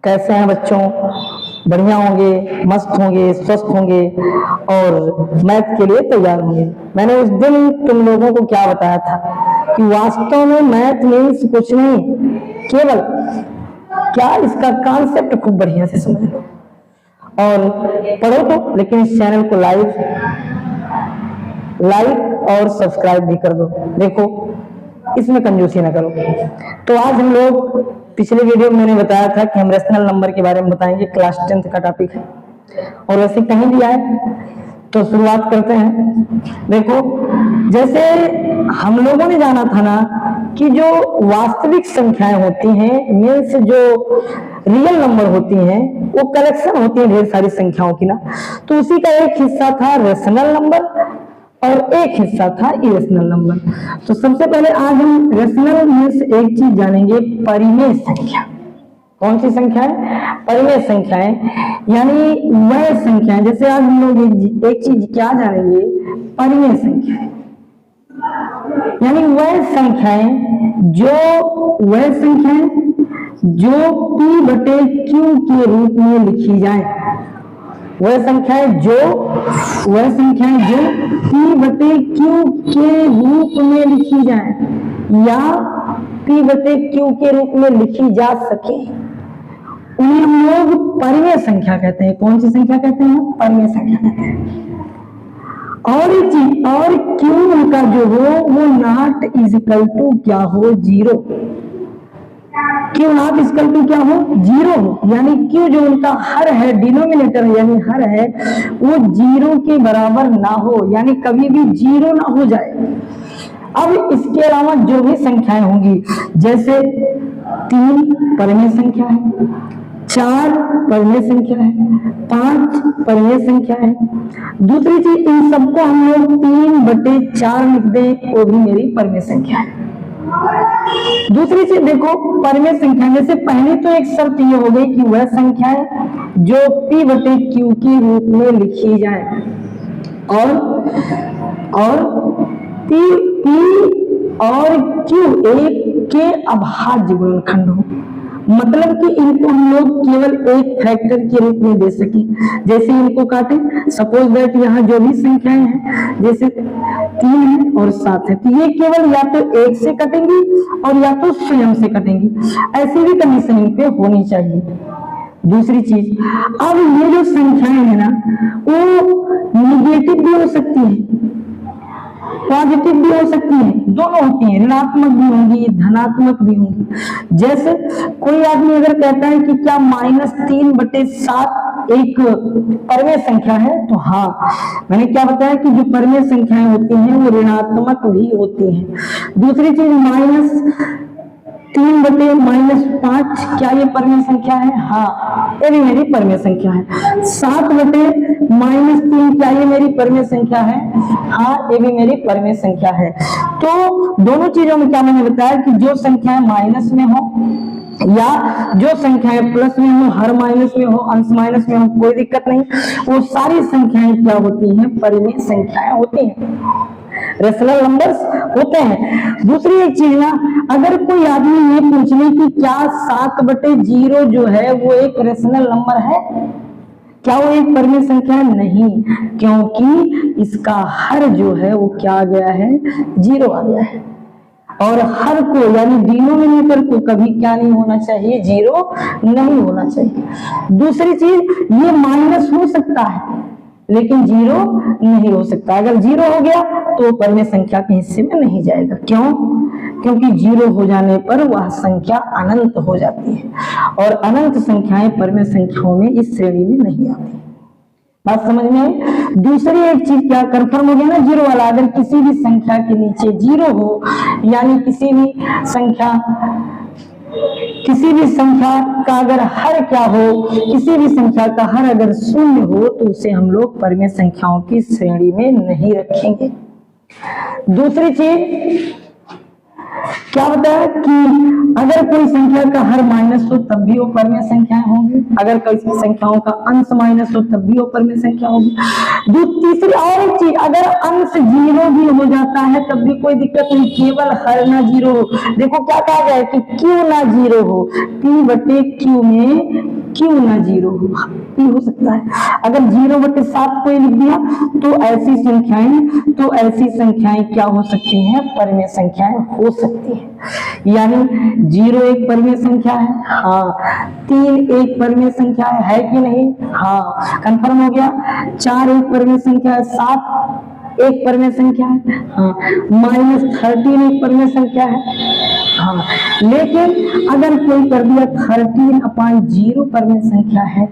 कैसे हैं बच्चों? बढ़िया होंगे, मस्त होंगे, स्वस्थ होंगे और मैथ के लिए तैयार होंगे। मैंने उस दिन तुम लोगों को क्या बताया था कि वास्तव में मैथ मीन्स कुछ नहीं, केवल क्या इसका कॉन्सेप्ट खूब बढ़िया से समझ लो और पढ़ो तो, लेकिन इस चैनल को लाइक और सब्सक्राइब भी कर दो। देखो इसमें कंजूसी ना करो। तो आज हम लोग, पिछले वीडियो में मैंने बताया था कि हम रेशनल नंबर के बारे में बताएंगे, क्लास 10th का टॉपिक है और वैसे कहीं भी आए तो शुरुआत करते हैं। देखो जैसे हम लोगों ने जाना था ना कि जो वास्तविक संख्याएं होती हैं, मीन्स जो रियल नंबर होती हैं, वो कलेक्शन होती है ढेर सारी संख्याओं की ना, तो उसी का एक हिस्सा था रेशनल नंबर और एक हिस्सा था इरेशनल नंबर। तो सबसे पहले आज हम रेशनल में से एक चीज जानेंगे, परिमेय संख्या। कौन सी संख्या है? परिमेय संख्याएं, यानी वह संख्याएं। जैसे आज हम लोग एक चीज क्या जानेंगे, परिमेय संख्या, यानी वह संख्याएं जो P/Q के रूप में लिखी जाए। वह संख्याएं जो P/Q के रूप में लिखी जाए या P/Q के रूप में लिखी जा सके, उन्हें हम लोग परिमेय संख्या कहते हैं। कौन सी संख्या कहते हैं? परिमेय संख्या कहते हैं। और एक चीज, और Q उनका जो हो वो नॉट इक्वल टू क्या हो, zero. Q not equal to क्या हो, जीरो हो, यानी Q जो उनका हर है, डिनोमिनेटर यानी हर है, वो जीरो के बराबर ना हो, यानी कभी भी जीरो ना हो जाए। अब इसके अलावा जो भी संख्याएं होंगी, जैसे 3 परिमेय संख्या है, 4 परिमेय संख्या है, 5 परिमेय संख्या है। दूसरी चीज, इन सबको हम लोग 3/4 लिख दें, वो भी मेरी परिमेय संख्या है। दूसरी चीज देखो, परिमेय संख्या में से पहले तो एक शर्त ये हो गई कि वह संख्या है जो P/Q के रूप में लिखी जाए और P और Q एक के अभाज्य गुणनखंड हो, मतलब कि इनको हम लोग केवल एक फैक्टर के रूप में दे सके। जैसे इनको काटे, सपोज दैट यहाँ जो भी संख्याएं हैं, जैसे 3 है और 7 है, तो ये केवल या तो 1 से कटेंगी और या तो स्वयं से कटेंगी। ऐसी भी कंडीशन इन पे होनी चाहिए। दूसरी चीज, अब ये जो संख्याएं है ना, वो निगेटिव भी हो सकती है, पॉजिटिव भी हो सकती है, दोनों होती हैं, ऋणात्मक भी होंगी, धनात्मक भी होंगी। जैसे कोई आदमी अगर कहता है कि क्या -3/7 एक परिमेय संख्या है, तो हाँ, मैंने क्या बताया कि जो परिमेय संख्याएं होती हैं वो ऋणात्मक भी होती हैं। दूसरी चीज, -3/-5 क्या ये परिमेय संख्या है? हाँ, ये भी मेरी परिमेय संख्या है। 7/-3 क्या ये मेरी परिमेय संख्या है? हाँ, ये भी मेरी परिमेय संख्या है। तो दोनों चीजों में क्या मैंने बताया कि जो संख्याएं माइनस में हो या जो संख्याएं प्लस में हो, हर माइनस में हो, अंश माइनस में हो, कोई दिक्कत नहीं, वो सारी संख्याएं क्या होती हैं? परिमेय संख्याएं होती हैं, रेशनल नंबर्स होते हैं। दूसरी एक चीज ना, अगर कोई आदमी ये पूछ ले कि क्या 7/0 जो है वो एक रेशनल नंबर है, क्या वो एक परिमेय संख्या है? नहीं, क्योंकि इसका हर जो है वो क्या आ गया है? 0 आ गया है। और हर को यानी डिनोमिनेटर को कभी क्या नहीं होना चाहिए? 0 नहीं होना चाहिए। दूसरी चीज, ये माइनस हो सकता है लेकिन 0 नहीं हो सकता। अगर 0 हो गया तो परिमेय संख्या के हिस्से में नहीं जाएगा। क्यों? क्योंकि 0 हो जाने पर वह संख्या अनंत हो जाती है और अनंत संख्याएं परिमेय संख्याओं में इस श्रेणी में नहीं आती। बात समझ में आई? दूसरी एक चीज क्या कंफर्म हो गया ना, 0 वाला, अगर किसी भी संख्या के नीचे 0 हो, यानी किसी भी संख्या का अगर हर क्या हो, किसी भी संख्या का हर अगर 0 हो, तो उसे हम लोग परिमेय संख्याओं की श्रेणी में नहीं रखेंगे। दूसरी चीज, क्या बताया कि अगर कोई संख्या का हर माइनस हो तब भी वो परमेय संख्याएं होंगी, अगर कोई संख्याओं का अंश माइनस हो तब भी वो परमेय संख्या होगी। तीसरी और एक चीज, अगर अंश जीरो भी हो जाता है तब भी कोई दिक्कत नहीं, केवल हर ना जीरो हो। देखो क्या कहा जाए कि क्यों ना जीरो हो, पी बटे क्यू में क्यों ना जीरो हो, पी हो सकता है। अगर 0/7 कोई लिख दिया तो ऐसी संख्याएं क्या हो सकती हैं, परमेय संख्याएं हो सकती हैं। यानी 0 एक परमेय संख्या है, हाँ। 3 एक परमेय संख्या है कि नहीं, हाँ, कंफर्म हो गया। 4 एक परमेय संख्या है, 7 एक परमेय संख्या है, हाँ। -13 एक परमेय संख्या है, हाँ। लेकिन अगर कोई कर दिया 13/0 परमेय संख्या है,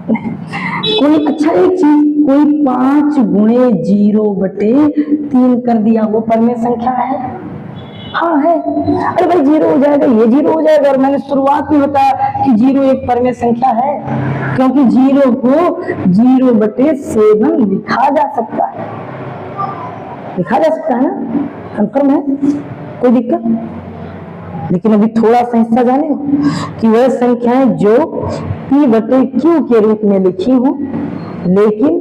कोई अच्छा एक चीज, कोई 5 गुणे 0/3 कर दिया, वो परमेय संख्या है, हाँ है। अरे भाई 0 हो जाएगा, ये 0 हो जाएगा। और मैंने शुरुआत में बताया कि 0 एक परमेय संख्या है, क्योंकि 0 को 0/7 लिखा जा सकता है, लिखा जा सकता है ना, कंफर्म है, कोई दिक्कत। लेकिन अभी थोड़ा सा हिस्सा जाने कि वह संख्याएं जो p बटे q के रूप में लिखी हो लेकिन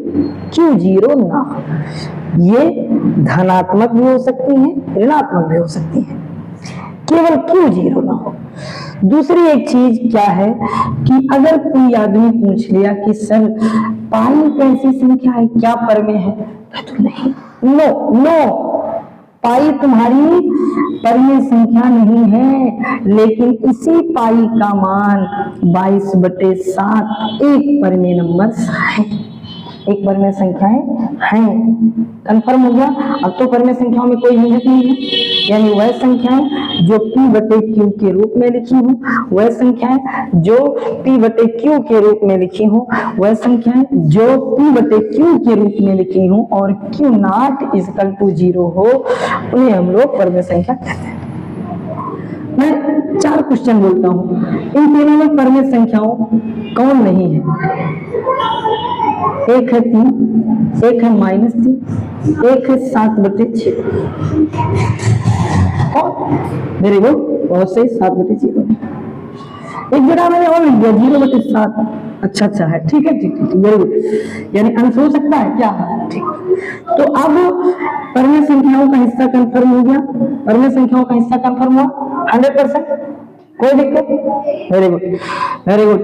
q 0 ना हो, ये धनात्मक भी हो सकती हैं, ऋणात्मक भी हो सकती हैं, केवल q 0 ना हो। दूसरी एक चीज क्या है कि अगर कोई आदमी पूछ लिया कि सर पाई कैसी संख्या है, क्या परमेय है, तो नहीं, नो, पाई तुम्हारी परमेय संख्या नहीं है, लेकिन इसी पाई का मान 22/7 एक परमेय नंबर है, एक परमेय संख्याएं हैं, कंफर्म हो गया। अब तो परमेय संख्याओं में कोई झंझट नहीं है, यानी वह संख्याएं जो p बटे q के रूप में लिखी हूँ, वह संख्याएं जो p बटे q के रूप में लिखी हूँ, वह संख्याएं जो p बटे q के रूप में लिखी हूँ और q नॉट इक्वल टू 0 हो, उन्हें हम लोग परमेय संख्या कहते हैं। मैं 4 क्वेश्चन बोलता हूँ, इन तीनों में परमेय संख्याओं कौन नहीं है? एक है 3, एक है -3, एक है 7/6। वेरी गुड, बहुत सही, 7/0। एक जगह मैंने और लिख दिया 0/7। अच्छा है, ठीक है, वेरी गुड। यानी अंश हो सकता है क्या, ठीक। तो अब परमेय संख्याओं का हिस्सा कंफर्म हो गया, परमेय संख्याओं का हिस्सा कंफर्म हुआ 100%, कोई दिक्कत, वेरी गुड, वेरी गुड।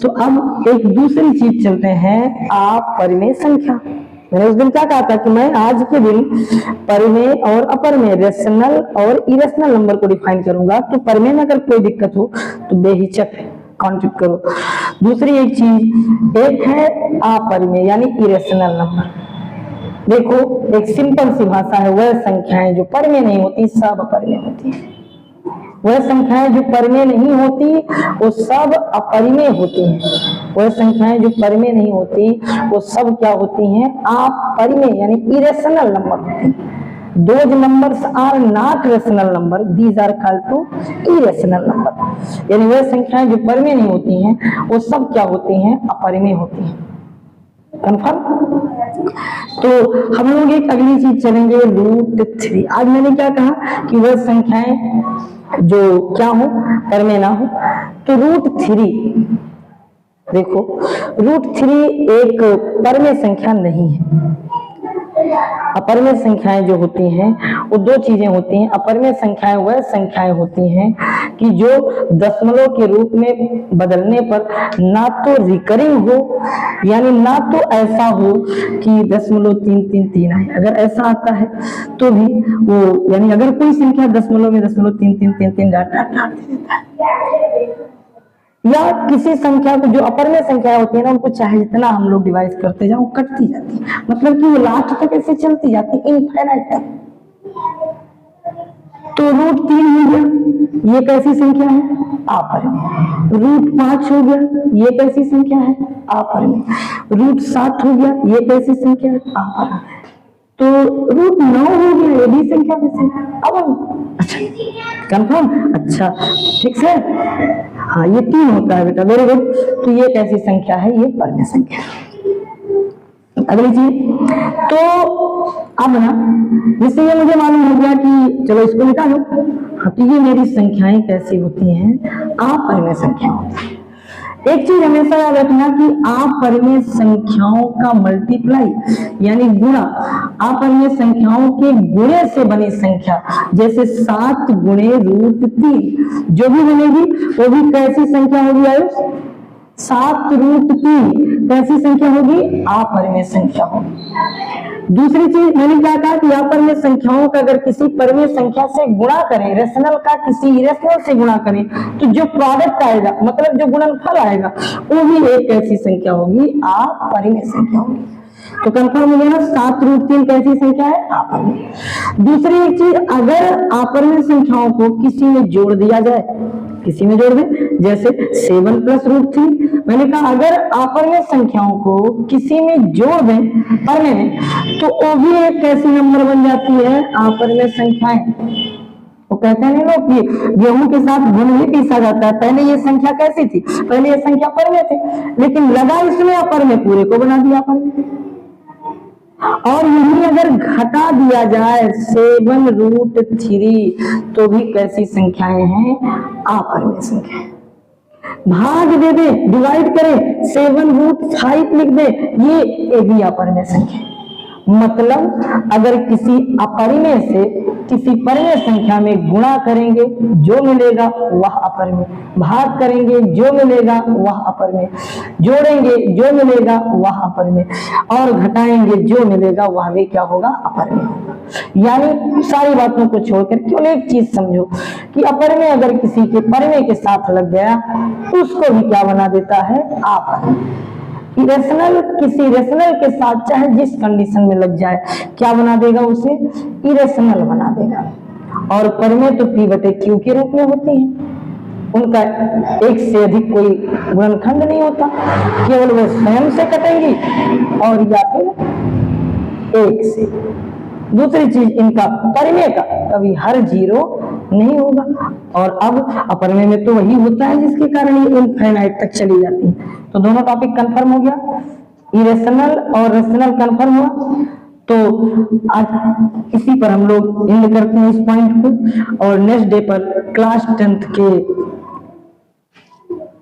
तो अब एक दूसरी चीज चलते हैं, आप परमेय संख्या। मैंने उस दिन क्या कहा था कि मैं आज के दिन परमेय और अपरमेय, रेशनल और इरेशनल नंबर को डिफाइन करूंगा। तो परमेय में अगर कोई दिक्कत हो तो बेहिचक कॉन्टेक्ट करो। दूसरी एक चीज, एक है अपरमेय यानी इरेशनल नंबर। देखो एक सिंपल सी भाषा है, वह संख्याएं जो परमेय नहीं होती सब अपरमेय होती है, वह संख्याएं जो परमेय नहीं होती वो सब अपरिमेय होती हैं, वह संख्याएं जो परमेय नहीं होती वो सब क्या होती हैं, अपरिमेय यानी इरेशनल नंबर होती हैं। Those numbers are not rational number, these are called to irrational number। यानी वह संख्याएं जो परमेय नहीं होती हैं वो सब क्या होती हैं, अपरिमेय होती हैं, कंफर्म। तो हम लोग एक अगली चीज चलेंगे, √3। आज मैंने क्या कहा कि वह संख्याएं जो क्या हो, परमेय ना हो। तो √3, देखो √3 एक परमेय संख्या नहीं है। अपरमेय संख्याएं जो होती हैं वो 2 चीजें होती हैं। अपरमेय संख्याएं वह संख्याएं होती हैं कि जो दशमलव के रूप में बदलने पर ना तो रिकरिंग हो, यानी ना तो ऐसा हो कि 0.333 आए, अगर ऐसा आता है तो भी वो, यानी अगर कोई संख्या दशमलव में 0.3333 डाट देता है, या किसी संख्या को, जो अपरमेय संख्या होती है ना, उनको चाहे जितना हम लोग डिवाइड करते जाओ कटती जाती है, मतलब कि वो लास्ट तक ऐसे चलती जाती है, इनफाइनाइट तक। तो √3 हो गया, ये कैसी संख्या है, अपरमेय। √5 हो गया, ये कैसी संख्या है, अपरमेय। √7 हो गया, ये कैसी संख्या है, अपरमेय। तो √9 हो गया, ये भी संख्या कैसे, अब अच्छा कंफर्म, अच्छा ठीक है, हाँ ये 3 होता है बेटा, वेरी गुड। तो ये कैसी संख्या है, ये परमेय संख्या। अगली चीज, तो अब ना जिससे ये मुझे मालूम हो गया कि चलो इसको निकालो। हाँ, तो ये मेरी संख्याएं कैसी होती हैं? अपरिमेय संख्या होती है। एक चीज हमेशा याद रखना कि अपरिमेय संख्याओं का मल्टीप्लाई यानी गुणा, अपरिमेय संख्याओं के गुणे से बनी संख्या, जैसे 7 गुणे √3 जो भी बनेगी वो भी कैसी संख्या होगी आयुष? 7√3 कैसी संख्या होगी? अपरिमेय संख्या होगी। दूसरी चीज मैंने क्या कहा कि अपरिमेय संख्याओं का अगर किसी परिमेय संख्या से गुणा करें, रेशनल का किसी इरेशनल से गुणा करें, तो जो प्रोडक्ट आएगा मतलब जो गुणनफल आएगा वो भी एक कैसी संख्या होगी? अपरिमेय संख्या होगी। तो कंफर्म हो गया ना, 7√3 कैसी संख्या है? अपरिमेय। दूसरी एक चीज, अगर अपरिमेय संख्याओं को किसी में जोड़ दिया जाए, किसी में जोड़ दें, जैसे 7 + √3, मैंने कहा अगर अपरिमेय संख्याओं को किसी में जोड़ दें परिमेय में, तो वो भी एक कैसी नंबर बन जाती है? अपरिमेय संख्याएं। वो कहते हैं लोग कि गेहूं के साथ गुड़ भी पीसा जाता है। पहले ये संख्या कैसी थी? पहले ये संख्या परिमेय थी, लेकिन लगा इसमें अपरिमेय, पूरे को बना दिया अपरिमेय। और यही अगर घटा दिया जाए 7√3, तो भी कैसी संख्याएं हैं? अपरिमेय संख्याएं। भाग दे दे, डिवाइड करें, 7√5 लिख दे, ये भी अपरिमेय संख्या। मतलब अगर किसी अपरिमेय से किसी परिमेय संख्या में गुणा करेंगे जो मिलेगा वह अपरिमेय, भाग करेंगे जो मिलेगा वह अपरिमेय, जोड़ेंगे जो मिलेगा वह अपरिमेय, और घटाएंगे जो मिलेगा वह भी क्या होगा? अपरिमेय होगा। यानी सारी बातों को छोड़कर केवल एक चीज समझो कि अपरिमेय अगर किसी के परिमेय के साथ लग गया तो उसको भी क्या बना देता है? अपरिमेय। इरेशनल किसी रेशनल के साथ चाहे जिस कंडीशन में लग जाए क्या बना देगा? उसे इरेशनल बना देगा। और परिमेय तो P/Q के रूप में होती हैं, उनका एक से अधिक कोई गुणनखंड नहीं होता, केवल वो स्वयं से कटेंगी और या फिर एक से। दूसरी चीज, इनका परिमेय का कभी हर 0 नहीं होगा। और अब अपरिमेय में तो वही होता है जिसके कारण ये इनफाइनाइट तक चली जाती है। तो दोनों टॉपिक कंफर्म हो गया, इरेशनल और रेशनल कंफर्म हुआ। तो आज इसी पर हम लोग एंड करते हैं इस पॉइंट को, और नेक्स्ट डे पर क्लास 10th के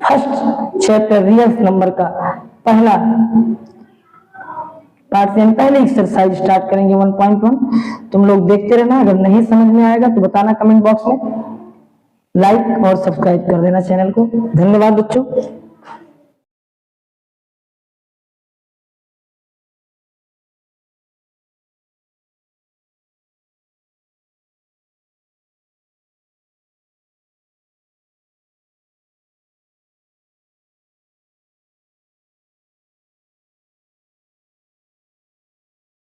फर्स्ट चैप्टर रियल नंबर का पहला पार्ट से हम पहले एक्सरसाइज स्टार्ट करेंगे 1.1। तुम लोग देखते रहना, अगर नहीं समझ में आएगा तो बताना कमेंट बॉक्स में, लाइक और सब्सक्राइब कर देना चैनल को। धन्यवाद बच्चों।